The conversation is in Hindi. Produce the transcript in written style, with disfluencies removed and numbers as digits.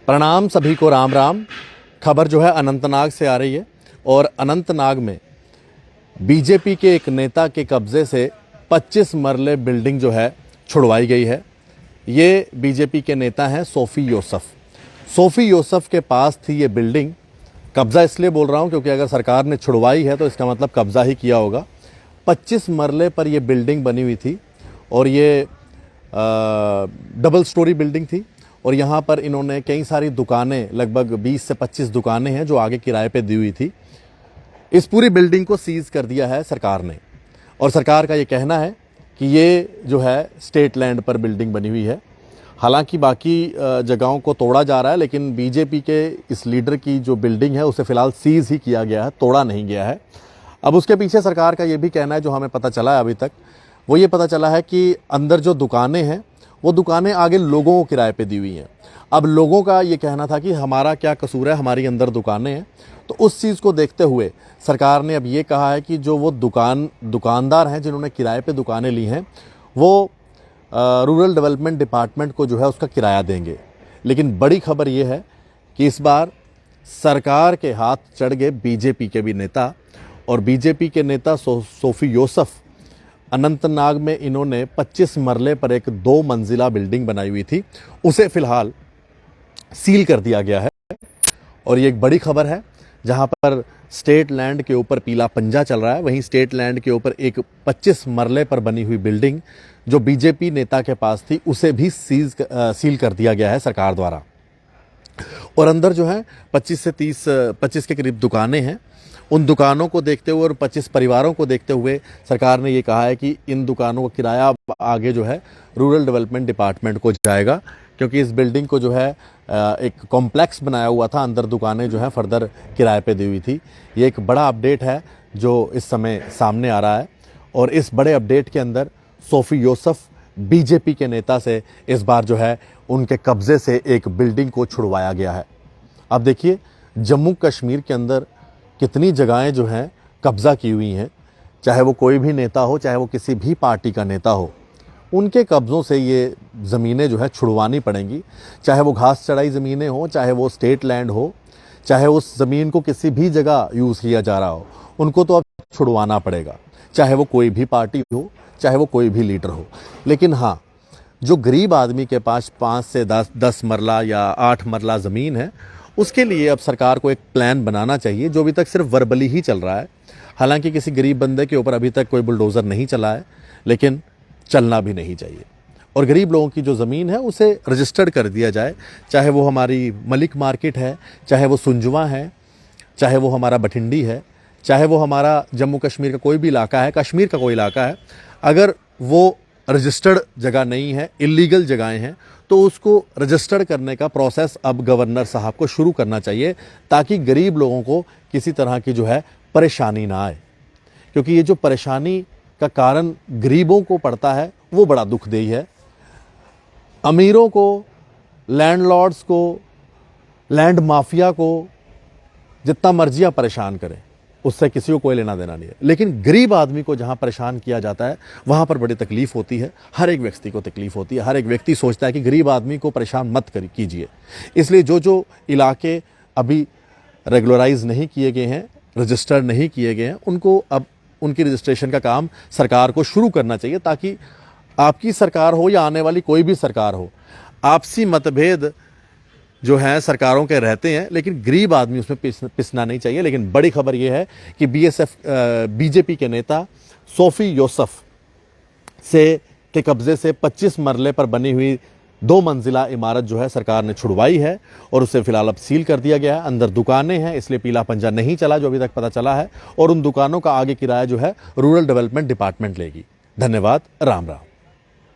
प्रणाम सभी को, राम राम। खबर जो है अनंतनाग से आ रही है और अनंतनाग में बीजेपी के एक नेता के कब्जे से 25 मरले बिल्डिंग जो है छुड़वाई गई है। ये बीजेपी के नेता हैं सोफ़ी यूसुफ। सोफ़ी यूसुफ के पास थी ये बिल्डिंग। कब्ज़ा इसलिए बोल रहा हूँ क्योंकि अगर सरकार ने छुड़वाई है तो इसका मतलब कब्ज़ा ही किया होगा। 25 मरले पर ये बिल्डिंग बनी हुई थी और ये डबल स्टोरी बिल्डिंग थी और यहाँ पर इन्होंने कई सारी दुकानें, लगभग 20 से 25 दुकानें हैं जो आगे किराए पे दी हुई थी। इस पूरी बिल्डिंग को सीज़ कर दिया है सरकार ने और सरकार का ये कहना है कि ये जो है स्टेट लैंड पर बिल्डिंग बनी हुई है। हालांकि बाकी जगहों को तोड़ा जा रहा है, लेकिन बीजेपी के इस लीडर की जो बिल्डिंग है उसे फ़िलहाल सीज़ ही किया गया है, तोड़ा नहीं गया है। अब उसके पीछे सरकार का ये भी कहना है, जो हमें पता चला है अभी तक, वो ये पता चला है कि अंदर जो दुकानें हैं वो दुकानें आगे लोगों को किराए पे दी हुई हैं। अब लोगों का ये कहना था कि हमारा क्या कसूर है, हमारी अंदर दुकानें हैं। तो उस चीज़ को देखते हुए सरकार ने अब ये कहा है कि जो वो दुकानदार हैं जिन्होंने किराए पे दुकानें ली हैं वो रूरल डेवलपमेंट डिपार्टमेंट को जो है उसका किराया देंगे। लेकिन बड़ी खबर ये है कि इस बार सरकार के हाथ चढ़ गए बीजेपी के भी नेता, और बीजेपी के नेता सोफ़ी यूसुफ। अनंतनाग में इन्होंने 25 मरले पर एक 2 मंजिला बिल्डिंग बनाई हुई थी, उसे फ़िलहाल सील कर दिया गया है। और ये एक बड़ी खबर है, जहां पर स्टेट लैंड के ऊपर पीला पंजा चल रहा है, वहीं स्टेट लैंड के ऊपर एक 25 मरले पर बनी हुई बिल्डिंग जो बीजेपी नेता के पास थी उसे भी सील कर दिया गया है सरकार द्वारा। और अंदर जो है 25 के करीब दुकानें हैं। उन दुकानों को देखते हुए और 25 परिवारों को देखते हुए सरकार ने ये कहा है कि इन दुकानों का किराया आगे जो है रूरल डेवलपमेंट डिपार्टमेंट को जाएगा, क्योंकि इस बिल्डिंग को जो है एक कॉम्प्लेक्स बनाया हुआ था, अंदर दुकानें जो है फर्दर किराए पे दी हुई थी। ये एक बड़ा अपडेट है जो इस समय सामने आ रहा है और इस बड़े अपडेट के अंदर सोफ़ी यूसुफ बीजेपी के नेता से इस बार जो है उनके कब्जे से एक बिल्डिंग को छुड़वाया गया है। अब देखिए, जम्मू कश्मीर के अंदर कितनी जगहें जो हैं कब्ज़ा की हुई हैं, चाहे वो कोई भी नेता हो, चाहे वो किसी भी पार्टी का नेता हो, उनके कब्ज़ों से ये ज़मीनें जो है छुड़वानी पड़ेंगी। चाहे वो घास चढ़ाई ज़मीनें हो, चाहे वो स्टेट लैंड हो, चाहे उस ज़मीन को किसी भी जगह यूज़ किया जा रहा हो, उनको तो अब छुड़वाना पड़ेगा, चाहे वो कोई भी पार्टी हो, चाहे वो कोई भी लीडर हो। लेकिन हाँ, जो गरीब आदमी के पास 5 से 10 मरला या 8 मरला ज़मीन है, उसके लिए अब सरकार को एक प्लान बनाना चाहिए, जो अभी तक सिर्फ वर्बली ही चल रहा है। हालांकि किसी गरीब बंदे के ऊपर अभी तक कोई बुलडोज़र नहीं चला है, लेकिन चलना भी नहीं चाहिए। और गरीब लोगों की जो ज़मीन है उसे रजिस्टर्ड कर दिया जाए, चाहे वो हमारी मलिक मार्केट है, चाहे वो सुंजवा है, चाहे वो हमारा बठिंडी है, चाहे वो हमारा जम्मू कश्मीर का कोई भी इलाका है, कश्मीर का कोई इलाका है। अगर वो रजिस्टर्ड जगह नहीं है, इलीगल जगहें हैं, तो उसको रजिस्टर्ड करने का प्रोसेस अब गवर्नर साहब को शुरू करना चाहिए, ताकि गरीब लोगों को किसी तरह की जो है परेशानी ना आए। क्योंकि ये जो परेशानी का कारण गरीबों को पड़ता है वो बड़ा दुखदेही है। अमीरों को, लैंडलॉर्ड्स को, लैंड माफिया को जितना मर्जी आप परेशान करें, उससे किसी को कोई लेना देना नहीं है। लेकिन गरीब आदमी को जहाँ परेशान किया जाता है वहाँ पर बड़ी तकलीफ़ होती है। हर एक व्यक्ति को तकलीफ़ होती है। हर एक व्यक्ति सोचता है कि गरीब आदमी को परेशान मत कीजिए। इसलिए जो इलाके अभी रेगुलराइज नहीं किए गए हैं, रजिस्टर नहीं किए गए हैं, उनको अब उनकी रजिस्ट्रेशन का काम सरकार को शुरू करना चाहिए, ताकि आपकी सरकार हो या आने वाली कोई भी सरकार हो, आपसी मतभेद जो हैं सरकारों के रहते हैं, लेकिन गरीब आदमी उसमें पिसना नहीं चाहिए। लेकिन बड़ी खबर यह है कि बीजेपी के नेता सोफ़ी यूसुफ के कब्जे से 25 मरले पर बनी हुई 2 मंजिला इमारत जो है सरकार ने छुड़वाई है और उसे फिलहाल अब सील कर दिया गया है। अंदर दुकानें हैं, इसलिए पीला पंजा नहीं चला, जो अभी तक पता चला है, और उन दुकानों का आगे किराया जो है रूरल डेवलपमेंट डिपार्टमेंट लेगी। धन्यवाद, राम राम।